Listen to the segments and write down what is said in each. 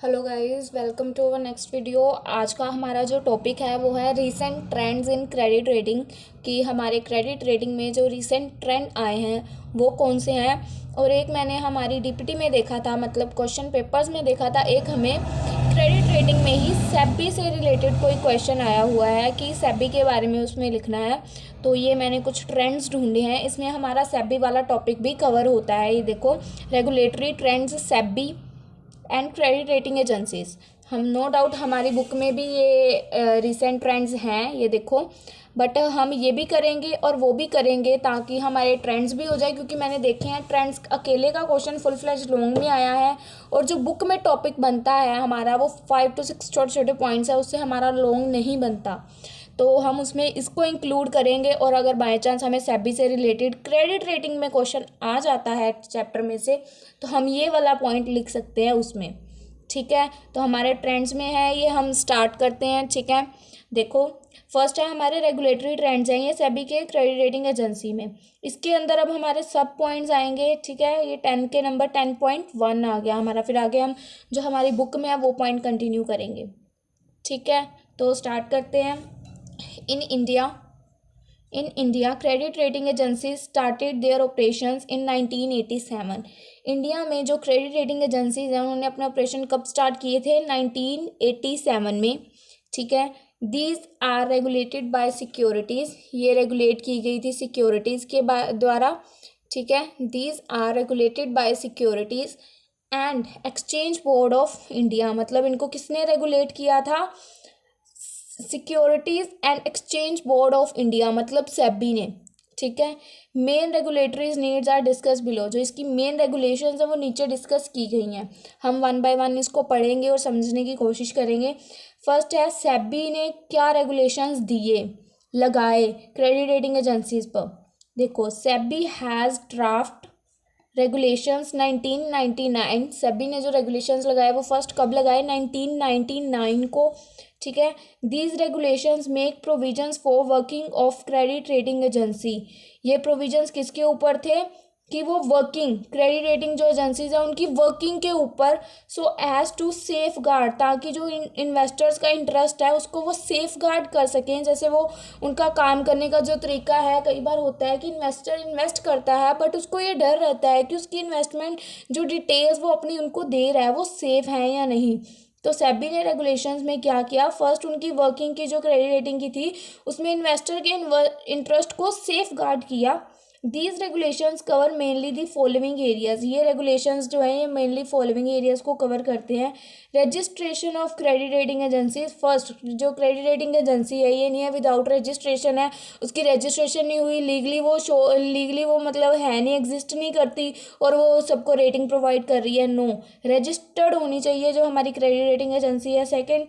Hello guys, welcome to our next video. आज का हमारा जो टॉपिक है वो है recent trends in credit rating. कि हमारे क्रेडिट रेटिंग में जो रीसेंट ट्रेंड आए हैं वो कौन से हैं। और एक मैंने हमारी डीपीटी में देखा था, मतलब क्वेश्चन पेपर्स में देखा था, एक हमें क्रेडिट रेटिंग में ही सेबी से रिलेटेड कोई क्वेश्चन आया हुआ है कि सेबी के बारे में उसमें लिखना है। तो ये मैंने कुछ ट्रेंड्स ढूंढे हैं, इसमें हमारा सेबी वाला टॉपिक भी कवर होता है। ये देखो, regulatory trends, SEBI and credit rating agencies. हम नो डाउट हमारी बुक में भी ये रिसेंट ट्रेंड्स हैं, ये देखो। बट हम ये भी करेंगे और वो भी करेंगे ताकि हमारे ट्रेंड्स भी हो जाए, क्योंकि मैंने देखे हैं ट्रेंड्स अकेले का क्वेश्चन फुल फ्लेज लॉन्ग में आया है, और जो बुक में टॉपिक बनता है हमारा वो 5 to 6 छोटे छोटे पॉइंट्स है, उससे हमारा लॉन्ग नहीं बनता। तो हम उसमें इसको इंक्लूड करेंगे। और अगर बाय चांस हमें सेबी से रिलेटेड क्रेडिट रेटिंग में क्वेश्चन आ जाता है चैप्टर में से, तो हम ये वाला पॉइंट लिख सकते हैं उसमें। ठीक है, तो हमारे ट्रेंड्स में है ये, हम स्टार्ट करते हैं। ठीक है, देखो, फर्स्ट है हमारे रेगुलेटरी ट्रेंड्स हैं, ये सेबी के क्रेडिट रेटिंग एजेंसी में। इसके अंदर अब हमारे सब पॉइंट्स आएंगे। ठीक है, ये 10 के नंबर 10.1 आ गया हमारा। फिर आगे हम जो हमारी बुक में है वो पॉइंट कंटिन्यू करेंगे। ठीक है, तो स्टार्ट करते हैं। In India, credit rating agencies started their operations in 1987। India में जो क्रेडिट रेटिंग एजेंसीज हैं उन्होंने अपने ऑपरेशन कब स्टार्ट किए थे? 1987 में। ठीक है, these are regulated by securities, ये रेगुलेट की गई थी सिक्योरिटीज़ के द्वारा। ठीक है, these are regulated by securities and exchange board of India. मतलब इनको किसने रेगुलेट किया था? Securities and exchange board of India, मतलब सेबी ने। ठीक है, main regulatories needs are discuss below. जो इसकी मेन रेगुलेशंस है वो नीचे डिस्कस की गई हैं। हम वन बाय वन इसको पढ़ेंगे और समझने की कोशिश करेंगे। फर्स्ट है, सेबी ने क्या रेगुलेशंस दिए, लगाए क्रेडिट रेटिंग एजेंसीज पर। देखो, SEBI has draft regulations 1999। SEBI ने जो रेगुलेशंस लगाए वो फर्स्ट कब लगाए? 1999 को। ठीक है, these regulations make provisions for working of credit rating agency. ये प्रोविजंस किसके ऊपर थे? कि वो वर्किंग क्रेडिट रेटिंग जो एजेंसीज है उनकी वर्किंग के ऊपर, so as to safeguard, ताकि जो इन्वेस्टर्स का इंटरेस्ट है उसको वो सेफ गार्ड कर सकें। जैसे वो उनका काम करने का जो तरीका है, कई बार होता है कि इन्वेस्टर इन्वेस्ट करता है बट उसको ये डर रहता है कि उसकी इन्वेस्टमेंट जो डिटेल्स वो अपनी उनको दे रहा है वो सेफ हैं या नहीं। तो सेबी ने रेगुलेशंस में क्या किया? फर्स्ट उनकी वर्किंग की जो क्रेडिट रेटिंग की थी उसमें इन्वेस्टर के इंटरेस्ट को सेफ गार्ड किया। These regulations cover mainly the following areas. ये रेगुलेशंस जो है ये मेनली फॉलोइंग एरियाज को कवर करते हैं। Registration of credit rating agencies. First, जो क्रेडिट रेटिंग एजेंसी है ये नहीं है विदाउट रजिस्ट्रेशन है, उसकी रजिस्ट्रेशन नहीं हुई, लीगली वो मतलब है नहीं, एग्जिस्ट नहीं करती और वो सबको रेटिंग प्रोवाइड कर रही है। नो, रजिस्टर्ड होनी चाहिए जो हमारी क्रेडिट रेटिंग एजेंसी है। Second,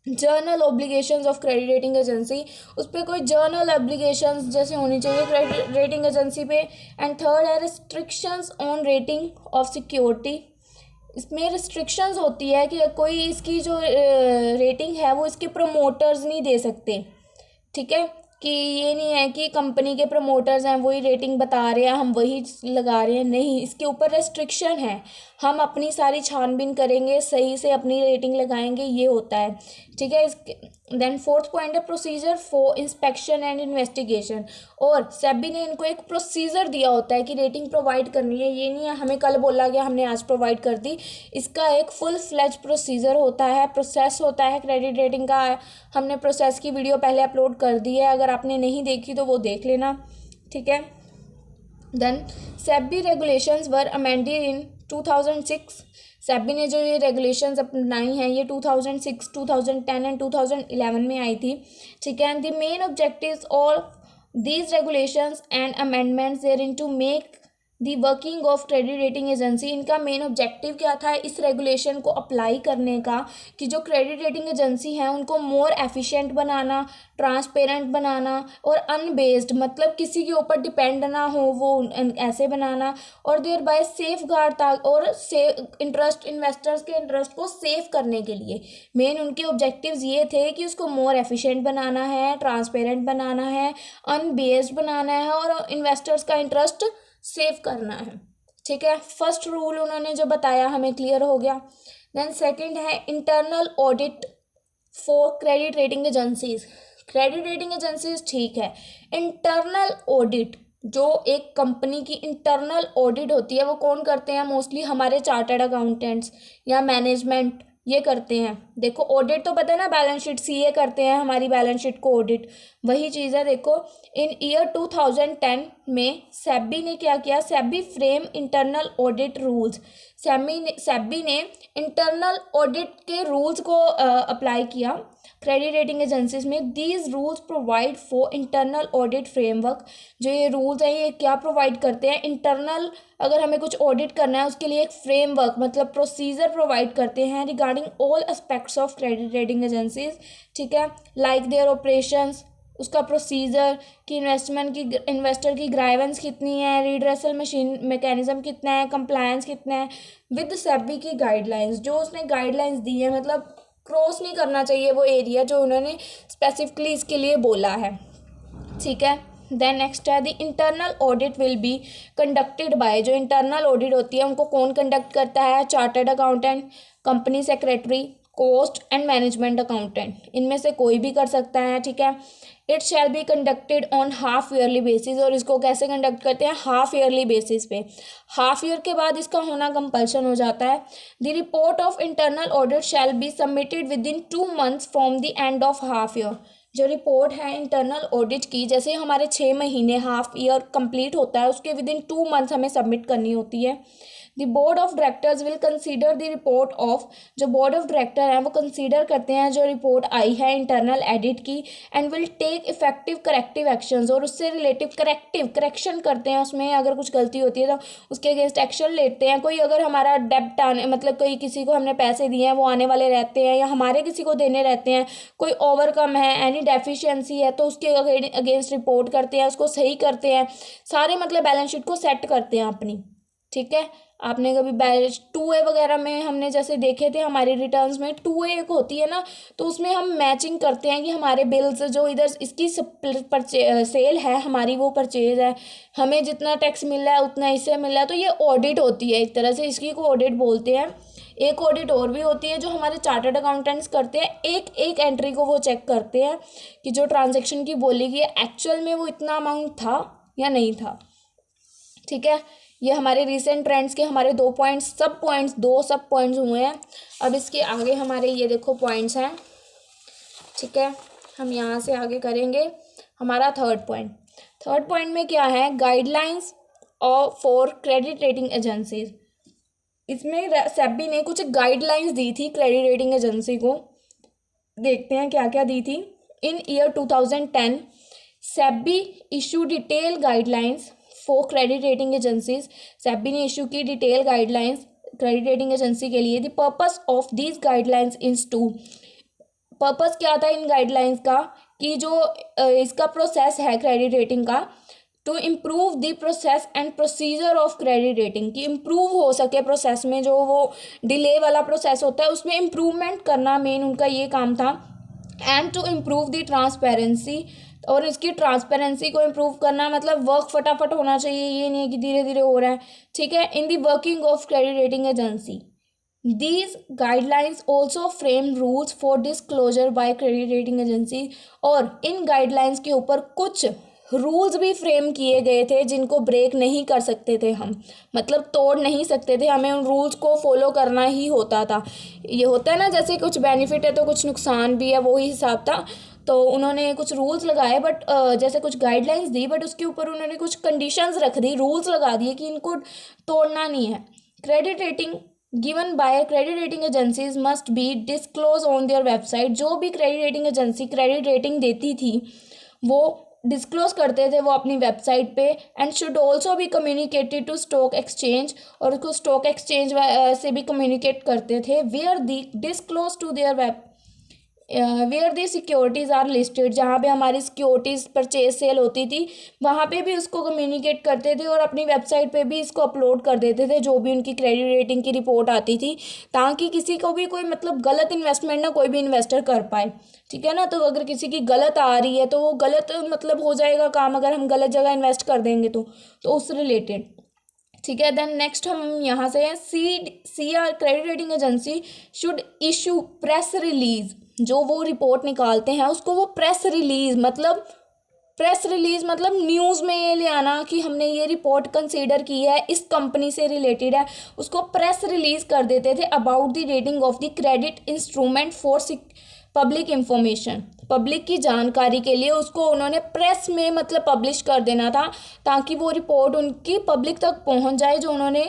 journal obligations of credit rating agency, उस पर कोई जर्नल ऑब्लिगेशंस जैसे होनी चाहिए क्रेडिट रेटिंग एजेंसी पे। एंड थर्ड है restrictions on rating of security. इसमें रिस्ट्रिक्शंस होती है कि कोई इसकी जो रेटिंग है वो इसके प्रमोटर्स नहीं दे सकते। ठीक है, कि ये नहीं है कि कंपनी के प्रमोटर्स हैं वही रेटिंग बता रहे हैं हम वही लगा रहे हैं, नहीं, इसके ऊपर रेस्ट्रिक्शन है। हम अपनी सारी छानबीन करेंगे, सही से अपनी रेटिंग लगाएंगे, ये होता है। ठीक है, इसके देन फोर्थ पॉइंट है procedure for inspection and investigation. और सेबी ने इनको एक प्रोसीजर दिया होता है कि रेटिंग प्रोवाइड करनी है, ये नहीं है हमें कल बोला गया हमने आज प्रोवाइड कर दी। इसका एक फुल फ्लेज प्रोसीजर होता है, प्रोसेस होता है क्रेडिट रेटिंग का। हमने प्रोसेस की वीडियो पहले अपलोड कर दी है, अगर आपने नहीं देखी तो वो देख लेना। ठीक है, then SEBI regulations were amended in 2006। SEBI ने जो ये रेगुलेशंस अपनाई हैं ये 2006, 2010 एंड 2011 में आई थी। ठीक है, and the main objectives of these regulations and amendments therein to make the working of credit rating agency. इनका मेन ऑब्जेक्टिव क्या था इस रेगुलेशन को अप्लाई करने का? कि जो क्रेडिट रेटिंग एजेंसी हैं उनको मोर एफिशिएंट बनाना, ट्रांसपेरेंट बनाना और अनबेस्ड, मतलब किसी के ऊपर डिपेंड ना हो, वो ऐसे बनाना। और देयर बाय सेफ गार्ड और इंटरेस्ट इन्वेस्टर्स के इंटरेस्ट को सेफ करने के लिए मेन उनके ऑब्जेक्टिव्स ये थे कि उसको मोर एफिशिएंट बनाना है, ट्रांसपेरेंट बनाना है, अनबेस्ड बनाना है और इन्वेस्टर्स का इंटरेस्ट सेव करना है। ठीक है, फर्स्ट रूल उन्होंने जो बताया हमें क्लियर हो गया। देन सेकंड है internal audit for credit rating agencies. Credit rating agencies ठीक है, इंटरनल ऑडिट जो एक कंपनी की इंटरनल ऑडिट होती है वो कौन करते हैं? मोस्टली हमारे चार्टर्ड अकाउंटेंट्स या मैनेजमेंट ये करते हैं। देखो ऑडिट तो पता है ना, बैलेंस शीट सीए करते हैं हमारी बैलेंस शीट को ऑडिट, वही चीज़ है। देखो इन ईयर 2010 में सेबी ने क्या किया? SEBI frame internal audit rules. SEBI ने इंटरनल ऑडिट के रूल्स को अप्लाई किया क्रेडिट रेटिंग एजेंसीज में। These rules provide for internal audit framework. जो ये रूल्स हैं ये क्या प्रोवाइड करते हैं? इंटरनल अगर हमें कुछ ऑडिट करना है उसके लिए एक फ्रेमवर्क मतलब प्रोसीजर प्रोवाइड करते हैं regarding all aspects of credit rating agencies, ठीक है, लाइक देयर ऑपरेशंस, उसका प्रोसीजर कि इन्वेस्टर की ग्राइवेंस कितनी है, रिड्रेसल मशीन मैकेनिज्म कितना है, कंप्लायंस कितना है, विद सेबी की गाइडलाइंस। जो उसने गाइडलाइंस दी है मतलब क्रॉस नहीं करना चाहिए वो एरिया जो उन्होंने स्पेसिफिकली इसके लिए बोला है, ठीक है। देन नेक्स्ट है the internal audit will be conducted by. जो इंटरनल ऑडिट होती है उनको कौन कंडक्ट करता है? Chartered accountant, company secretary, cost and management accountant, इनमें से कोई भी कर सकता है, ठीक है। It shall be conducted on half yearly basis. और इसको कैसे कंडक्ट करते हैं? हाफ ईयरली बेसिस पे। हाफ ईयर के बाद इसका होना कंपल्सन हो जाता है। The report of internal audit shall be submitted with in 2 months from the end of half year. जो रिपोर्ट है इंटरनल ऑडिट की, जैसे हमारे 6 महीने हाफ ईयर कंप्लीट होता है उसके विद इन 2 months हमें सबमिट करनी होती है। The board of directors will consider the report of. जो बोर्ड ऑफ डायरेक्टर हैं वो कंसीडर करते हैं जो रिपोर्ट आई है इंटरनल एडिट की, and will take effective corrective actions. और उससे रिलेटिव करेक्शन करते हैं, उसमें अगर कुछ गलती होती है तो उसके अगेंस्ट एक्शन लेते हैं। कोई अगर हमारा डेब्ट आने मतलब कोई किसी को हमने पैसे दिए हैं वो आने वाले रहते हैं या हमारे किसी को देने रहते हैं, कोई ओवरकम है, एनी डेफिशिएंसी है तो उसके अगेंस्ट रिपोर्ट करते हैं, उसको सही करते हैं, सारे मतलब बैलेंस शीट को सेट करते हैं अपनी, ठीक है। आपने कभी बैलेंस 2A वगैरह में हमने जैसे देखे थे हमारी रिटर्न्स में 2A एक होती है ना, तो उसमें हम मैचिंग करते हैं कि हमारे बिल्स जो इधर इसकी सेल है हमारी वो परचेज है, हमें जितना टैक्स मिल रहा है उतना इससे मिल रहा है, तो ये ऑडिट होती है एक तरह से, इसकी को ऑडिट बोलते हैं। एक ऑडिट और भी होती है जो हमारे चार्टर्ड अकाउंटेंट्स करते हैं, एक एक एंट्री को वो चेक करते हैं कि जो ट्रांजेक्शन की बोली गई एक्चुअल में वो इतना अमाउंट था या नहीं था, ठीक है। ये हमारे रिसेंट ट्रेंड्स के हमारे 2 सब पॉइंट्स हुए हैं। अब इसके आगे हमारे ये देखो पॉइंट्स हैं, ठीक है। हम यहाँ से आगे करेंगे हमारा थर्ड पॉइंट में क्या है? Guidelines for credit rating agencies. इसमें सेबी ने कुछ गाइडलाइंस दी थी क्रेडिट रेटिंग एजेंसी को, देखते हैं क्या क्या दी थी। In year 2010 SEBI issue detail guidelines for credit rating agencies. SEBI ने इशू की detail guidelines credit rating agency के लिए। The purpose of these guidelines is to. Purpose क्या था इन गाइडलाइंस का कि जो इसका प्रोसेस है क्रेडिट रेटिंग का, to improve the process and procedure of credit rating, कि इम्प्रूव हो सके प्रोसेस में, जो वो डिले वाला प्रोसेस होता है उसमें इम्प्रूवमेंट करना मेन उनका ये काम था। And to improve the transparency, और इसकी ट्रांसपेरेंसी को इम्प्रूव करना मतलब वर्क फटाफट होना चाहिए, ये नहीं है कि धीरे धीरे हो रहा है, ठीक है। In the working of credit rating agency these guidelines also frame rules for disclosure by credit rating agency. और इन गाइडलाइंस के ऊपर कुछ रूल्स भी फ्रेम किए गए थे जिनको ब्रेक नहीं कर सकते थे हम, मतलब तोड़ नहीं सकते थे, हमें उन रूल्स को फॉलो करना ही होता था। ये होता है ना जैसे कुछ बेनिफिट है तो कुछ नुकसान भी है, वही हिसाब था। तो उन्होंने कुछ रूल्स लगाए बट जैसे कुछ गाइडलाइंस दी बट उसके ऊपर उन्होंने कुछ कंडीशंस रख दी, रूल्स लगा दिए कि इनको तोड़ना नहीं है। Credit rating given by credit rating agencies must be disclose on their website. जो भी credit rating agency credit rating देती थी वो डिस्क्लोज करते थे वो अपनी वेबसाइट पे। एंड शुड ऑल्सो भी कम्युनिकेटेड टू स्टॉक एक्सचेंज, और उसको स्टॉक एक्सचेंज से भी कम्युनिकेट करते थे। Where they disclose to there where the securities are listed, जहाँ पे हमारी सिक्योरिटीज़ परचेज सेल होती थी वहाँ पे भी उसको कम्युनिकेट करते थे, और अपनी वेबसाइट पे भी इसको अपलोड कर देते थे जो भी उनकी क्रेडिट रेटिंग की रिपोर्ट आती थी, ताकि किसी को भी कोई मतलब गलत इन्वेस्टमेंट ना कोई भी इन्वेस्टर कर पाए, ठीक है ना। तो अगर किसी की गलत आ रही है तो वो गलत मतलब हो जाएगा काम, अगर हम गलत जगह इन्वेस्ट कर देंगे तो उससे रिलेटेड, ठीक है। देन नेक्स्ट हम यहाँ से हैं, CR credit rating agency should issue press release, जो वो रिपोर्ट निकालते हैं उसको वो प्रेस रिलीज मतलब न्यूज़ में ये ले आना कि हमने ये रिपोर्ट कंसीडर की है, इस कंपनी से रिलेटेड है, उसको प्रेस रिलीज कर देते थे about the rating of the credit instrument for public information, public की जानकारी के लिए उसको उन्होंने प्रेस में मतलब पब्लिश कर देना था, ताकि वो रिपोर्ट उनकी पब्लिक तक पहुंच जाए जो उन्होंने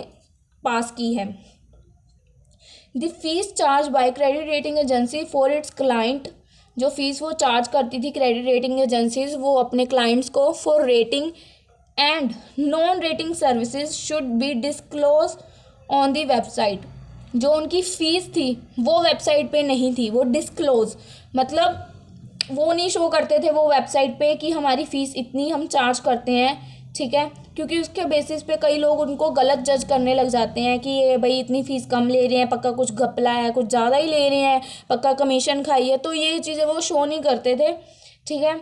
पास की है। The fees charge by credit rating agency for its client, जो फीस वो चार्ज करती थी क्रेडिट रेटिंग एजेंसीज वो अपने क्लाइंट्स को, for rating and non rating services should be disclose on the website, जो उनकी फ़ीस थी वो वेबसाइट पे नहीं थी, वो डिस्क्लोज मतलब वो नहीं शो करते थे वो वेबसाइट पे कि हमारी फ़ीस इतनी हम चार्ज करते हैं, ठीक है, क्योंकि उसके बेसिस पे कई लोग उनको गलत जज करने लग जाते हैं कि ये भाई इतनी फ़ीस कम ले रहे हैं, पक्का कुछ घपला है, कुछ ज़्यादा ही ले रहे हैं, पक्का कमीशन खाई है, तो ये चीज़ें वो शो नहीं करते थे, ठीक है।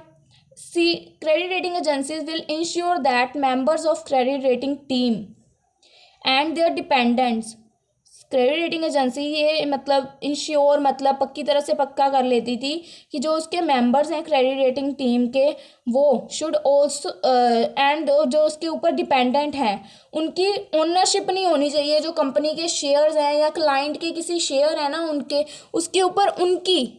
Credit rating agencies will ensure that members of credit rating team and their dependents, credit rating agency ये मतलब इंश्योर मतलब पक्की तरह से पक्का कर लेती थी कि जो उसके मेंबर्स हैं क्रेडिट रेटिंग टीम के वो शुड ऑल्सो एंड जो उसके ऊपर डिपेंडेंट हैं उनकी ओनरशिप नहीं होनी चाहिए, जो कंपनी के शेयर्स हैं या क्लाइंट के किसी शेयर है ना उनके, उसके ऊपर उनकी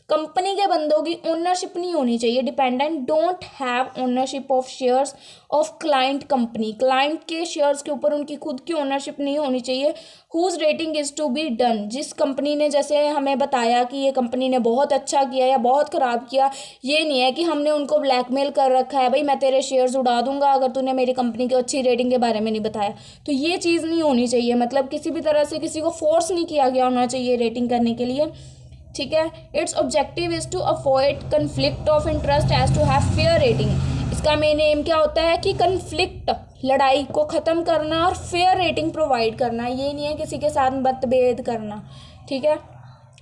कंपनी के बंदों की ओनरशिप नहीं होनी चाहिए। Dependent don't have ownership of shares of client company, client के शेयर्स के ऊपर उनकी खुद की ओनरशिप नहीं होनी चाहिए। Whose rating is to be done, जिस कंपनी ने जैसे हमें बताया कि ये कंपनी ने बहुत अच्छा किया या बहुत ख़राब किया, ये नहीं है कि हमने उनको ब्लैकमेल कर रखा है, भाई मैं तेरे शेयर्स उड़ा दूंगा अगर तूने मेरी कंपनी की अच्छी रेटिंग के बारे में नहीं बताया, तो ये चीज़ नहीं होनी चाहिए। मतलब किसी भी तरह से किसी को फोर्स नहीं किया गया होना चाहिए रेटिंग करने के लिए, ठीक है। It's objective is to avoid conflict of interest as to have fair rating, इसका मेन एम क्या होता है कि कन्फ्लिक्ट लड़ाई को ख़त्म करना और फेयर रेटिंग प्रोवाइड करना, ये नहीं है किसी के साथ मतभेद करना, ठीक है।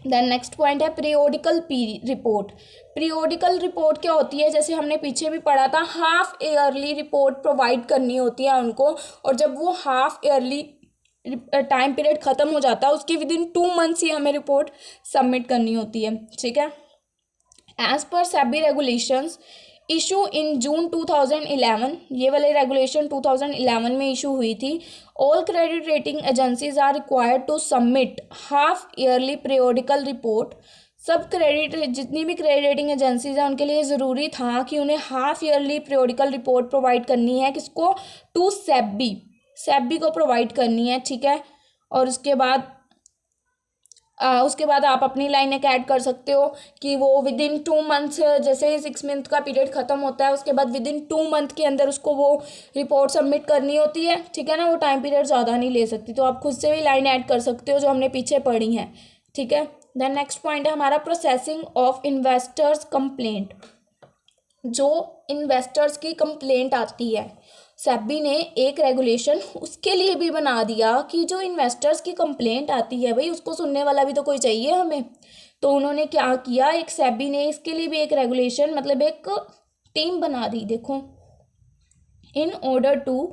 देन नेक्स्ट पॉइंट है पीरियोडिकल रिपोर्ट। पीरियोडिकल रिपोर्ट क्या होती है, जैसे हमने पीछे भी पढ़ा था, हाफ ईयरली रिपोर्ट प्रोवाइड करनी होती है उनको, और जब वो हाफ ईयरली टाइम पीरियड ख़त्म हो जाता है उसके विदिन 2 मंथ्स ही हमें रिपोर्ट सबमिट करनी होती है, ठीक है। As per SEBI regulations issue in June 2011, ये वाले रेगुलेशन 2011 में इशू हुई थी, all credit rating agencies are required to submit half yearly periodical report. सब क्रेडिट जितनी भी क्रेडिट रेटिंग एजेंसीज हैं उनके लिए ज़रूरी था कि उन्हें half yearly periodical report provide करनी है, किसको, टू सेबी को प्रोवाइड करनी है, ठीक है। और उसके बाद आप अपनी लाइन एक ऐड कर सकते हो कि वो विदिन 2 मंथ्स, जैसे 6 मंथ का पीरियड ख़त्म होता है उसके बाद विदिन 2 मंथ के अंदर उसको वो रिपोर्ट सबमिट करनी होती है, ठीक है ना, वो टाइम पीरियड ज़्यादा नहीं ले सकती, तो आप खुद से भी लाइन ऐड कर सकते हो जो हमने पीछे पढ़ी हैं, ठीक है। देन नेक्स्ट पॉइंट है हमारा प्रोसेसिंग ऑफ इन्वेस्टर्स कंप्लेंट। जो इन्वेस्टर्स की कंप्लेंट आती है, सेबी ने एक रेगुलेशन उसके लिए भी बना दिया कि जो इन्वेस्टर्स की कंप्लेंट आती है भाई उसको सुनने वाला भी तो कोई चाहिए हमें, तो उन्होंने क्या किया, एक सेबी ने इसके लिए भी एक रेगुलेशन मतलब एक टीम बना दी। देखो, in order to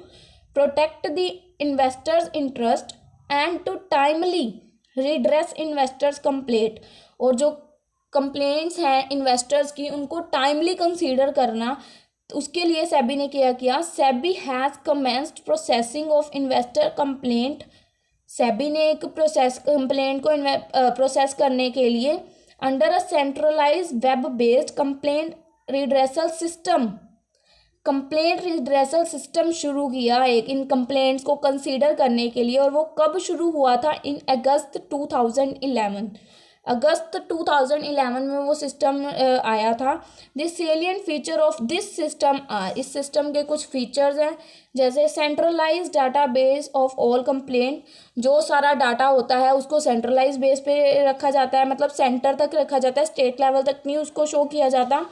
protect the investors interest and to timely redress investors complaint, और जो कंप्लेंट्स हैं इन्वेस्टर्स की उनको टाइमली कंसीडर करना, तो उसके लिए सेबी ने क्या किया, SEBI has commenced processing of investor complaint. SEBI ने एक कंप्लेंट को प्रोसेस करने के लिए under a centralize web based complaint redressal system, complaint redressal system शुरू किया एक इन कंप्लेंट्स को कंसीडर करने के लिए, और वो कब शुरू हुआ था, इन अगस्त 2011, अगस्त 2011 में वो सिस्टम आया था। This salient feature of this system are, इस सिस्टम के कुछ फीचर्स हैं जैसे centralize data base of all complaint, जो सारा डाटा होता है उसको सेंट्रलाइज बेस पे रखा जाता है, मतलब सेंटर तक रखा जाता है, स्टेट लेवल तक नहीं उसको शो किया जाता।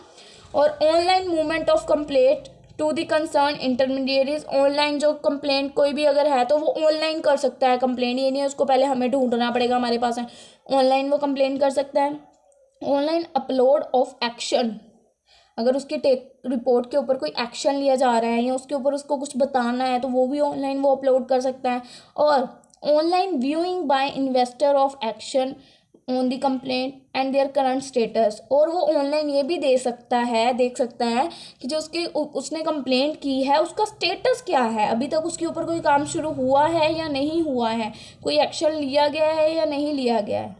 और online movement of complaint to the concern intermediaries, online जो कंप्लेंट कोई भी अगर है तो वो ऑनलाइन कर सकता है कंप्लेंट, ये नहीं है उसको पहले हमें ढूंढना पड़ेगा हमारे पास है, ऑनलाइन वो कंप्लेंट कर सकता है। ऑनलाइन अपलोड ऑफ एक्शन, अगर उसकी रिपोर्ट के ऊपर कोई एक्शन लिया जा रहा है या उसके ऊपर उसको कुछ बताना है तो वो भी ऑनलाइन वो अपलोड कर सकता है। और online viewing bye investor of action on the complaint and their current status, और वो ऑनलाइन ये भी देख सकता है कि जो उसने कंप्लेंट की है उसका स्टेटस क्या है, अभी तक उसके ऊपर कोई काम शुरू हुआ है या नहीं हुआ है, कोई एक्शन लिया गया है या नहीं लिया गया है।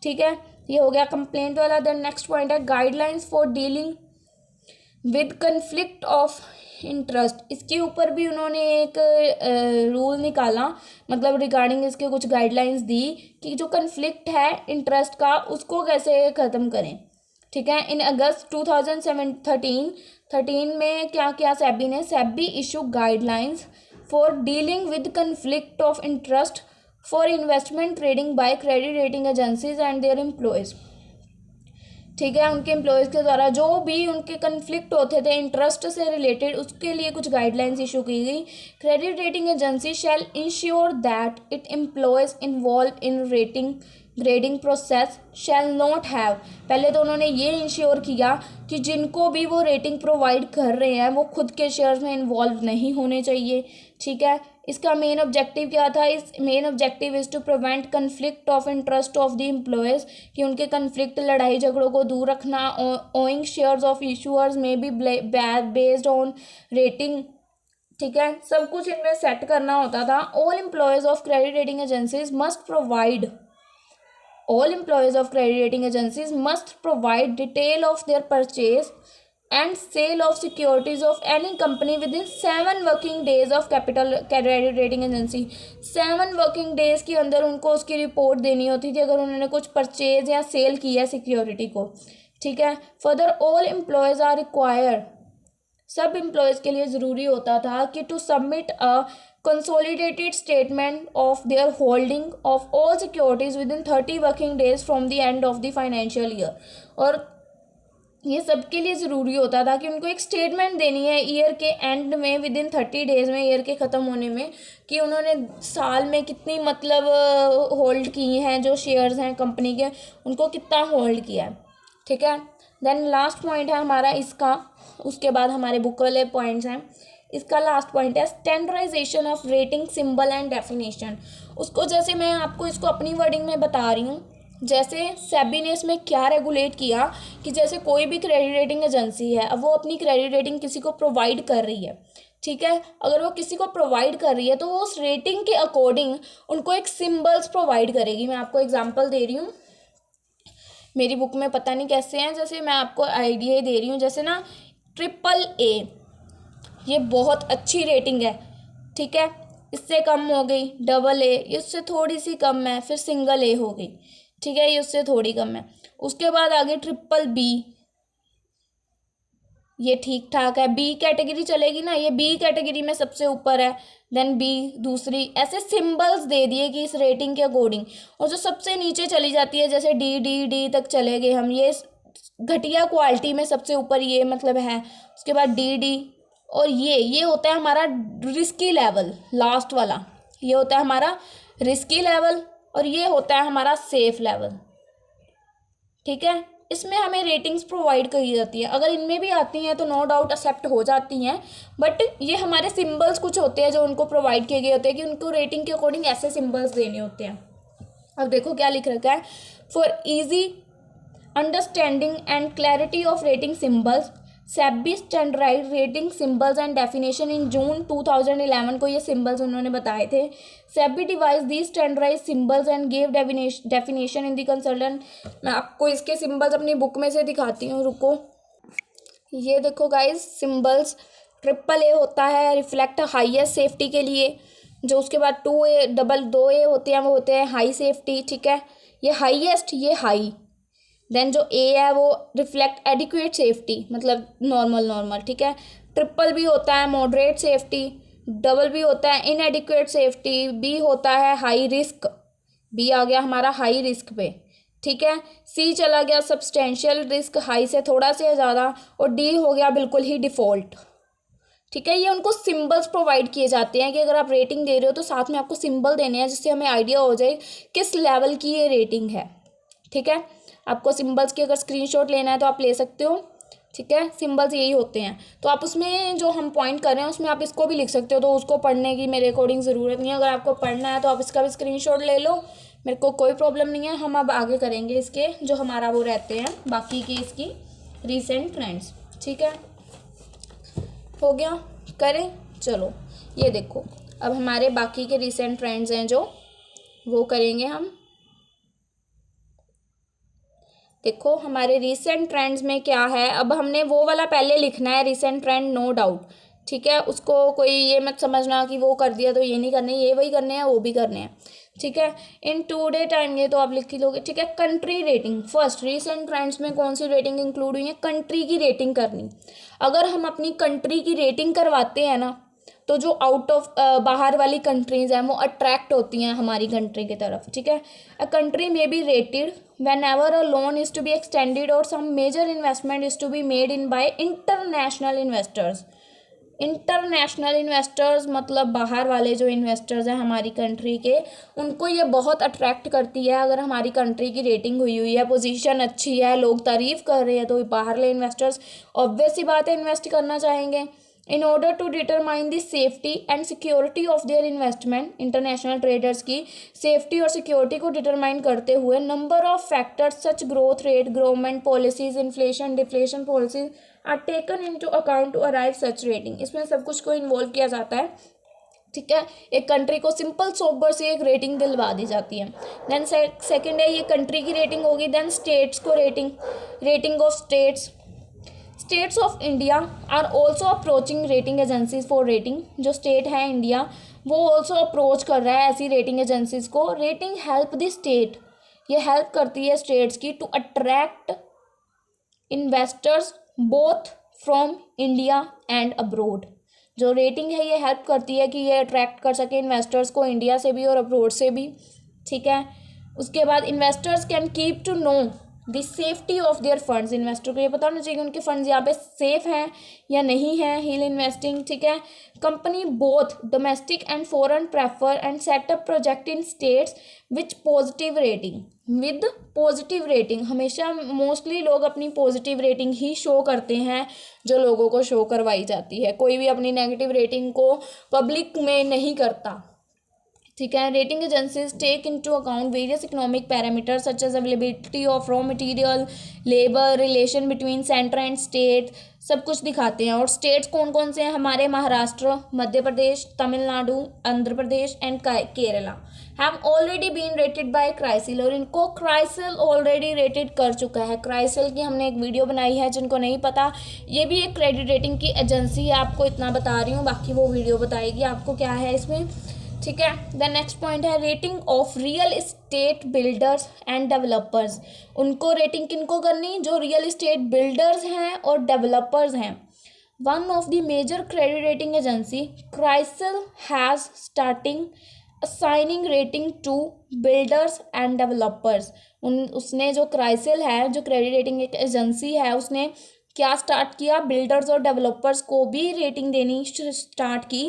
ठीक है, ये हो गया कंप्लेंट वाला। देन नेक्स्ट पॉइंट है guidelines for dealing with conflict of interest. इसके ऊपर भी उन्होंने एक रूल निकाला, मतलब रिगार्डिंग इसके कुछ गाइडलाइंस दी कि जो कन्फ्लिक्ट है इंटरेस्ट का उसको कैसे ख़त्म करें। ठीक है, इन अगस्त 2013 में क्या किया SEBI issue guidelines for dealing with conflict of interest for investment trading by credit rating agencies and there employees. ठीक है, उनके एम्प्लॉयज़ के द्वारा जो भी उनके कन्फ्लिक्ट होते थे इंटरेस्ट से रिलेटेड उसके लिए कुछ गाइडलाइंस इशू की गई। Credit rating agency shall ensure that it employees involve in rating grading process shall not have, पहले तो उन्होंने ये इंश्योर किया कि जिनको भी वो रेटिंग प्रोवाइड कर रहे हैं वो खुद के शेयर्स में इन्वॉल्व नहीं होने चाहिए। ठीक है, इसका मेन ऑब्जेक्टिव क्या था, इस main objective is to prevent conflict of interest of the employees, कि उनके कन्फ्लिक्ट लड़ाई झगड़ों को दूर रखना। ओइंग शेयर्स ऑफ इशूअर्स में बी बेस्ड ऑन रेटिंग। ठीक है, सब कुछ इनमें सेट करना होता था। All employees of credit rating agencies must provide detail of their purchase and sale of securities of any company within 7 working days of capital credit rating agency। 7 working days के अंदर उनको उसकी रिपोर्ट देनी होती थी अगर उन्होंने कुछ परचेज या सेल किया सिक्योरिटी को। ठीक है, further all employees are required, सब एम्प्लॉयज़ के लिए ज़रूरी होता था कि to submit a consolidated statement of their holding of all securities within 30 working days from the end of the financial year। और ये सबके लिए ज़रूरी होता था कि उनको एक स्टेटमेंट देनी है ईयर के एंड में, विद इन 30 डेज़ में, ईयर के ख़त्म होने में, कि उन्होंने साल में कितनी मतलब होल्ड की हैं, जो शेयर्स हैं कंपनी के उनको कितना होल्ड किया है। ठीक है, देन लास्ट पॉइंट है हमारा इसका, उसके बाद हमारे बुक वाले पॉइंट्स हैं। इसका लास्ट पॉइंट है standardization of rating symbol and definition. उसको जैसे मैं आपको इसको अपनी वर्डिंग में बता रही हूँ, जैसे सेबी ने इसमें क्या रेगुलेट किया कि जैसे कोई भी क्रेडिट रेटिंग एजेंसी है, अब वो अपनी क्रेडिट रेटिंग किसी को प्रोवाइड कर रही है। ठीक है, अगर वो किसी को प्रोवाइड कर रही है तो वो उस रेटिंग के अकॉर्डिंग उनको एक सिम्बल्स प्रोवाइड करेगी। मैं आपको एग्जाम्पल दे रही हूँ, मेरी बुक में पता नहीं कैसे हैं, जैसे मैं आपको आइडिया ही दे रही हूँ। जैसे ना AAA, ये बहुत अच्छी रेटिंग है। ठीक है, इससे कम हो गई AA, ये उससे थोड़ी सी कम है, फिर A हो गई। ठीक है, ये उससे थोड़ी कम है। उसके बाद आगे BBB, ये ठीक ठाक है। B कैटेगरी चलेगी ना, ये B कैटेगरी में सबसे ऊपर है, देन B दूसरी, ऐसे सिंबल्स दे दिए कि इस रेटिंग के अकॉर्डिंग। और जो सबसे नीचे चली जाती है जैसे D तक चले गए हम, ये घटिया क्वालिटी में सबसे ऊपर ये मतलब है। उसके बाद D, और ये होता है हमारा रिस्की लेवल, लास्ट वाला ये होता है हमारा रिस्की लेवल, और ये होता है हमारा सेफ लेवल। ठीक है, इसमें हमें रेटिंग्स प्रोवाइड करी जाती है। अगर इनमें भी आती हैं तो नो डाउट एक्सेप्ट हो जाती हैं, बट ये हमारे सिंबल्स कुछ होते हैं जो उनको प्रोवाइड किए गए होते हैं कि उनको रेटिंग के अकॉर्डिंग ऐसे सिंबल्स देने होते हैं। अब देखो क्या लिख रखा है, for easy understanding and clarity of rating symbols SEBI standardised rating symbols and definition in June 2011 को ये सिंबल्स उन्होंने बताए थे। SEBI devise the standardise symbols and gave definition in the consultant. मैं आपको इसके सिंबल्स अपनी बुक में से दिखाती हूँ, रुको। ये देखो गाइस, सिंबल्स AAA होता है रिफ्लेक्ट हाईएस्ट सेफ्टी के लिए, जो उसके बाद 2A 2A होते हैं वो होते हैं हाई सेफ्टी। ठीक है, ये हाईएस्ट, ये हाई। देन जो A है वो रिफ्लेक्ट एडिक्वेट सेफ्टी, मतलब नॉर्मल। ठीक है, BBB होता है मॉडरेट सेफ्टी, BB होता है इनएडिक्वेट सेफ्टी, B होता है हाई रिस्क, B आ गया हमारा हाई रिस्क पे। ठीक है, C चला गया सब्सटेंशियल रिस्क, हाई से थोड़ा से ज़्यादा, और D हो गया बिल्कुल ही डिफ़ॉल्ट। ठीक है, ये उनको सिंबल्स प्रोवाइड किए जाते हैं कि अगर आप रेटिंग दे रहे हो तो साथ में आपको सिंबल देने हैं जिससे हमें आइडिया हो जाए किस लेवल की ये रेटिंग है। ठीक है, आपको सिंबल्स की अगर स्क्रीनशॉट लेना है तो आप ले सकते हो। ठीक है, सिंबल्स यही होते हैं। तो आप उसमें जो हम पॉइंट कर रहे हैं उसमें आप इसको भी लिख सकते हो, तो उसको पढ़ने की मेरे अकॉर्डिंग ज़रूरत नहीं है। अगर आपको पढ़ना है तो आप इसका भी स्क्रीनशॉट ले लो, मेरे को कोई प्रॉब्लम नहीं है। हम अब आगे करेंगे इसके जो हमारा वो रहते हैं बाकी की इसकी रीसेंट ट्रेंड्स। ठीक है, हो गया, करें, चलो ये देखो अब हमारे बाकी के रीसेंट ट्रेंड्स हैं जो वो करेंगे हम। देखो हमारे रीसेंट ट्रेंड्स में क्या है, अब हमने वो वाला पहले लिखना है रीसेंट ट्रेंड नो डाउट। ठीक है, उसको कोई ये मत समझना कि वो कर दिया तो ये नहीं करने, ये वही करने हैं वो भी करने हैं। ठीक है, इन टुडे टाइम ये तो आप लिख ही लोगे। ठीक है, country rating first, recent trends में कौन सी रेटिंग इंक्लूड हुई है, कंट्री की रेटिंग करनी। अगर हम अपनी कंट्री की रेटिंग करवाते हैं ना तो जो आउट ऑफ बाहर वाली कंट्रीज हैं वो अट्रैक्ट होती हैं हमारी कंट्री की तरफ। ठीक है, अ कंट्री में B rated whenever a loan is to be extended और some major investment is to be made in by international investors. International investors मतलब बाहर वाले जो इन्वेस्टर्स हैं हमारी कंट्री के, उनको ये बहुत अट्रैक्ट करती है। अगर हमारी कंट्री की रेटिंग हुई है, पोजीशन अच्छी है, लोग तारीफ़ कर रहे हैं, तो बाहरले इन्वेस्टर्स ऑब्वियस सी बात है इन्वेस्ट करना चाहेंगे। In order to determine the safety and security of their investment, international traders की सेफ्टी और सिक्योरिटी को डिटरमाइन करते हुए number of factors such growth rate, government policies, inflation, deflation policies are taken into account to arrive such rating. इसमें सब कुछ को involve किया जाता है। ठीक है, एक कंट्री को सिंपल सोबर से एक रेटिंग दिलवा दी जाती है। देन सेकंड है ये कंट्री की रेटिंग होगी। देन स्टेट्स को rating, rating of states. States of India are also approaching rating agencies for rating. जो स्टेट है इंडिया वो ऑल्सो अप्रोच कर रहा है ऐसी रेटिंग एजेंसीज को। रेटिंग हेल्प द स्टेट, ये हेल्प करती है स्टेट्स की to attract investors both from India and abroad. जो रेटिंग है ये हेल्प करती है कि ये अट्रैक्ट कर सके इन्वेस्टर्स को इंडिया से भी और अब्रोड से भी। ठीक है, उसके बाद investors can keep to know the safety of their funds. Investor को ये पता होना चाहिए कि उनके फंड्स यहाँ पे सेफ हैं या नहीं हैं हील इन्वेस्टिंग। ठीक है, company both domestic and foreign prefer and setup project in states which positive rating, with positive rating. हमेशा मोस्टली लोग अपनी पॉजिटिव रेटिंग ही शो करते हैं जो लोगों को शो करवाई जाती है। कोई भी अपनी नेगेटिव रेटिंग को पब्लिक में नहीं करता। ठीक है, rating agencies take into account various economic parameters such as availability of raw material, labour, relation between centre and state, सब कुछ दिखाते हैं। और स्टेट्स कौन कौन से हैं हमारे, Maharashtra, Madhya Pradesh, Tamil Nadu, Andhra Pradesh and Kerala have already been rated by CRISIL. और इनको क्राइसिल ऑलरेडी रेटेड कर चुका है। क्राइसिल की हमने एक वीडियो बनाई है, जिनको नहीं पता ये भी एक क्रेडिट रेटिंग की एजेंसी है। आपको इतना बता रही हूँ, बाकी वो वीडियो बताएगी आपको क्या है इसमें। ठीक है, द नेक्स्ट पॉइंट है rating of real estate builders and developers. उनको रेटिंग किनको करनी, जो रियल इस्टेट बिल्डर्स हैं और डेवलपर्स हैं। One of the major credit rating agency CRISIL has starting assigning rating to builders and developers. उसने जो क्राइसिल है, जो क्रेडिट रेटिंग एक एजेंसी है, उसने क्या स्टार्ट किया, बिल्डर्स और डेवलपर्स को भी रेटिंग देनी स्टार्ट की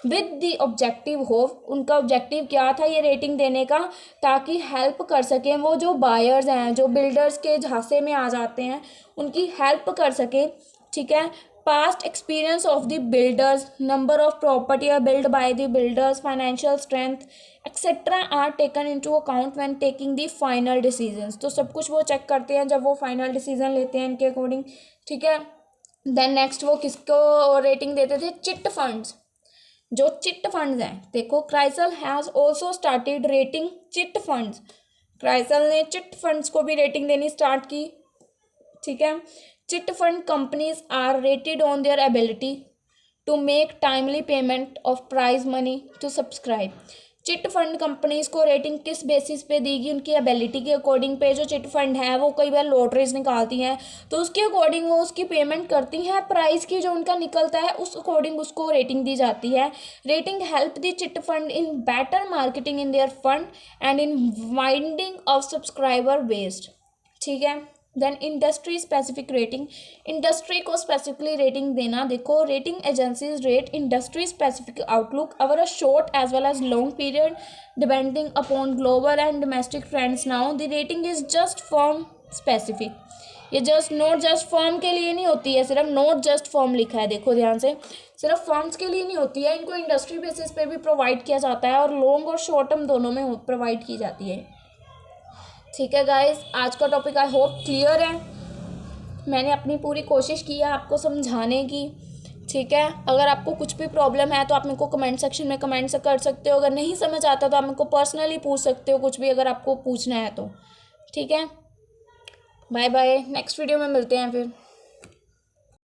विद द ऑब्जेक्टिव ऑफ, उनका ऑब्जेक्टिव क्या था ये रेटिंग देने का, ताकि हेल्प कर सकें वो जो बायर्स हैं, जो बिल्डर्स के झांसे में आ जाते हैं, उनकी हेल्प कर सकें। ठीक है, past experience of the builders, number of property are build by the builders, financial strength etcetera are taken into account when taking the final decisions. तो सब कुछ वो चेक करते हैं जब वो फाइनल डिसीजन लेते हैं इनके अकॉर्डिंग। ठीक है, देन नेक्स्ट वो किसको रेटिंग देते थे, चिट फंड्स। जो चिट फंड्स हैं, देखो CRISIL has also started rating chit funds. CRISIL ने चिट फंड्स को भी रेटिंग देनी स्टार्ट की। ठीक है, chit fund companies are rated on their ability to make timely payment of prize money to subscribe. Chit fund companies को रेटिंग किस basis पे देगी, उनकी एबिलिटी के अकॉर्डिंग पे। जो चिट फंड है वो कई बार लॉटरीज निकालती हैं तो उसके अकॉर्डिंग वो उसकी पेमेंट करती हैं, प्राइस की जो उनका निकलता है उस अकॉर्डिंग उसको रेटिंग दी जाती है। Rating help the chit fund in better marketing in their fund and in winding of subscriber based. ठीक है, then industry specific rating, industry को स्पेसिफिकली रेटिंग देना। देखो rating agencies rate industry specific outlook over a short as well as long period depending upon global and domestic trends. Now the rating is just form specific. ये just not just form के लिए नहीं होती है, सिर्फ note just form लिखा है, देखो ध्यान से, सिर्फ फॉर्म्स के लिए नहीं होती है, इनको इंडस्ट्री बेसिस पे भी प्रोवाइड किया जाता है और लॉन्ग और शॉर्ट टर्म दोनों में प्रोवाइड की जाती है। ठीक है गाइस, आज का टॉपिक आई होप क्लियर है। मैंने अपनी पूरी कोशिश की है आपको समझाने की। ठीक है, अगर आपको कुछ भी प्रॉब्लम है तो आप मेरे को कमेंट सेक्शन में कमेंट से कर सकते हो। अगर नहीं समझ आता तो आप मेरे को पर्सनली पूछ सकते हो, कुछ भी अगर आपको पूछना है तो। ठीक है, बाय बाय, नेक्स्ट वीडियो में मिलते हैं फिर।